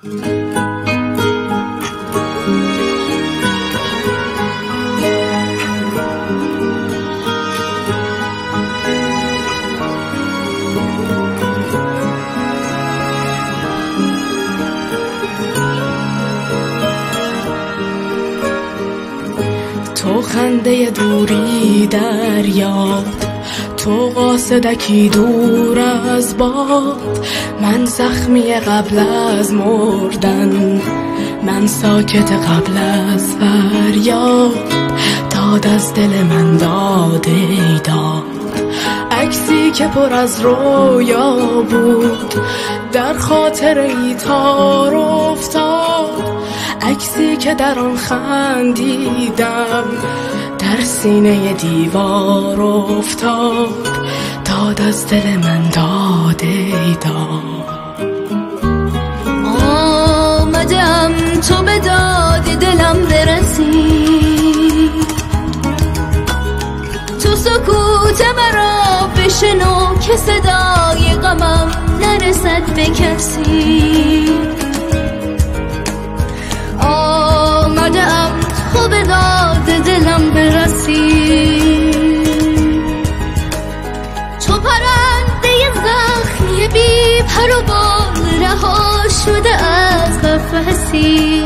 تو خنده دوری در یاد، تو قاصدکی دور از باد، من زخمی قبل از مردن، من ساکت قبل از فریاد، داد از دل من داده داد، عکسی که پر از رویا بود در خاطر ای تار افتاد، عکسی که در آن خندیدم در سینه دیوار افتاد، داد از دل من داده داد. آمدم تو به داد دلم برسی، تو سکوت مرا بشنو که صدای غمم نرسد به کسی. آمدم تو به داد دلم برسی، تو پرنده زخمی بی پر و بال رها شده از قفسی.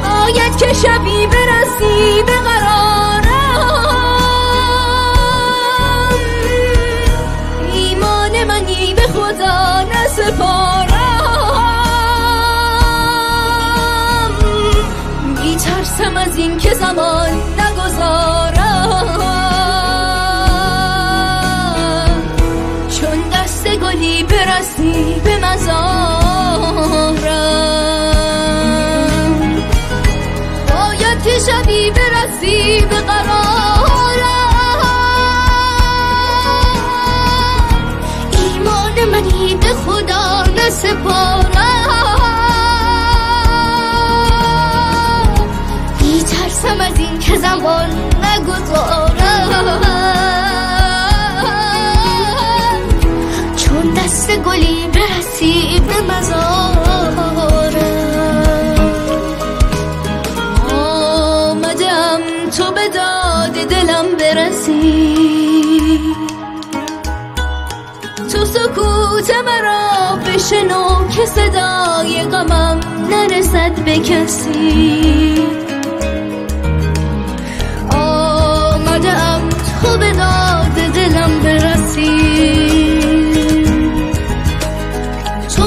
باید که شبی برسی به قرارم، ایمان منی به خدا نسپارم، میترسم از این که زمان نگذارم، چون دست گلی برسی به مزارم. باید که شبی برسی به قرارم، ایمان منی به خدا نسپارم، میترسم از این که زمان نگذارم، چون دست گلی برسی به مزارم. آمدم تو به داد دلم برسی، تو سکوت مرا بشنو که صدای غمم نرسد به کسی. آمدم تو به داد دلم برسی، تو